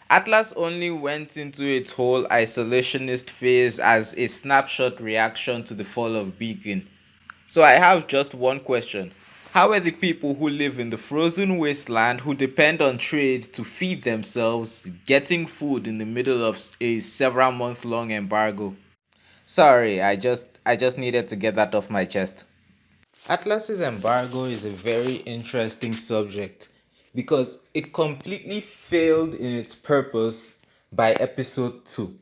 Atlas only went into its whole isolationist phase as a snapshot reaction to the fall of Beacon. So I have just one question. How are the people who live in the frozen wasteland who depend on trade to feed themselves getting food in the middle of a several month long embargo? Sorry, I just needed to get that off my chest. Atlas's embargo is a very interesting subject because it completely failed in its purpose by episode 2.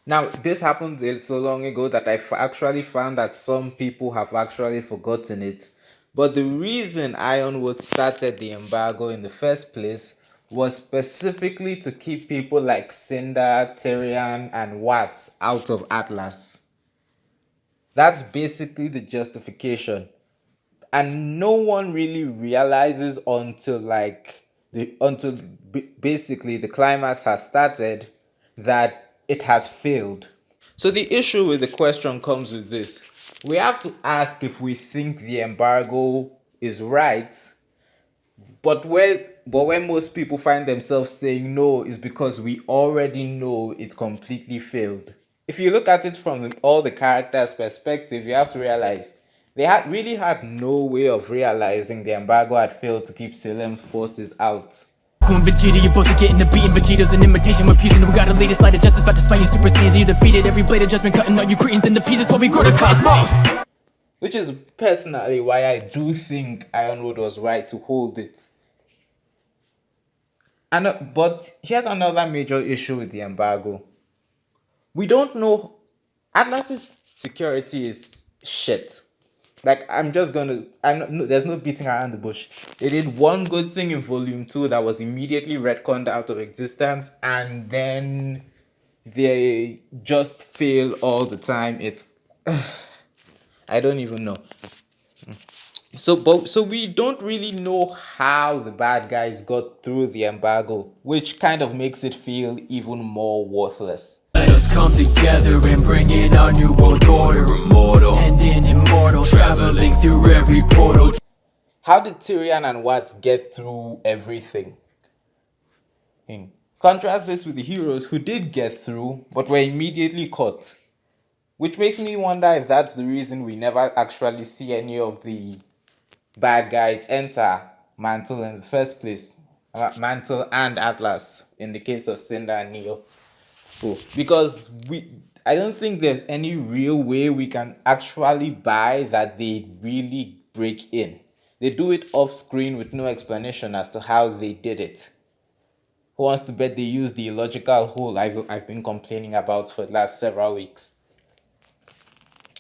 Now, this happened so long ago that actually found that some people have actually forgotten it. But the reason Ironwood started the embargo in the first place was specifically to keep people like Cinder, Tyrion, and Watts out of Atlas. That's basically the justification. And no one really realizes until basically the climax has started that it has failed. So the issue with the question comes with this. We have to ask if we think the embargo is right, but when most people find themselves saying no is because we already know it completely failed. If you look at it from all the characters' perspective, you have to realize they really had no way of realizing the embargo had failed to keep Salem's forces out. And Vegeta, you're both getting the beat, and Vegeta's an imitation. We're fusing, we got a latest light of justice, about to spine you super scenes. You defeated every blade of judgment, cutting all you cretins into pieces while we grow the cosmos. Which is personally why I do think Ironwood was right to hold it. But here's another major issue with the embargo. We don't know. Atlas's security is shit. Like I'm just gonna. I'm not, no, there's no beating around the bush. They did one good thing in Volume 2 that was immediately retconned out of existence, and then they just fail all the time. It's I don't even know. So we don't really know how the bad guys got through the embargo, which kind of makes it feel even more worthless. Let us come together and bring in our new world order. Immortal and immortal, traveling through every portal. How did Tyrion and Watts get through everything? Contrast this with the heroes who did get through but were immediately caught. Which makes me wonder if that's the reason we never actually see any of the bad guys enter Mantle in the first place. Mantle and Atlas in the case of Cinder and Neo. Because I don't think there's any real way we can actually buy that they really break in. They do it off screen with no explanation as to how they did it. Who wants to bet they use the illogical hole I've been complaining about for the last several weeks?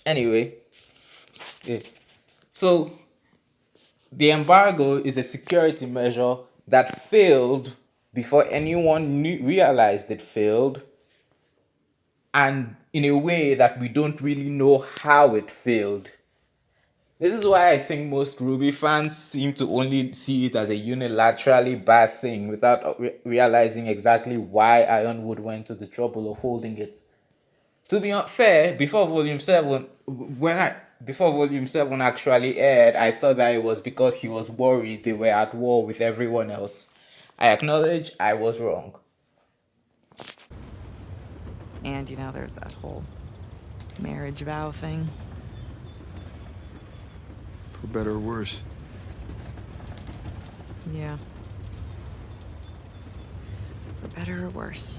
Anyway, yeah. So the embargo is a security measure that failed before anyone realized it failed, and in a way that we don't really know how it failed. This is why I think most RWBY fans seem to only see it as a unilaterally bad thing without realizing exactly why Ironwood went to the trouble of holding it. To be fair, before Volume 7 actually aired, I thought that it was because he was worried they were at war with everyone else. I acknowledge I was wrong. And there's that whole marriage vow thing. For better or worse. Yeah. For better or worse.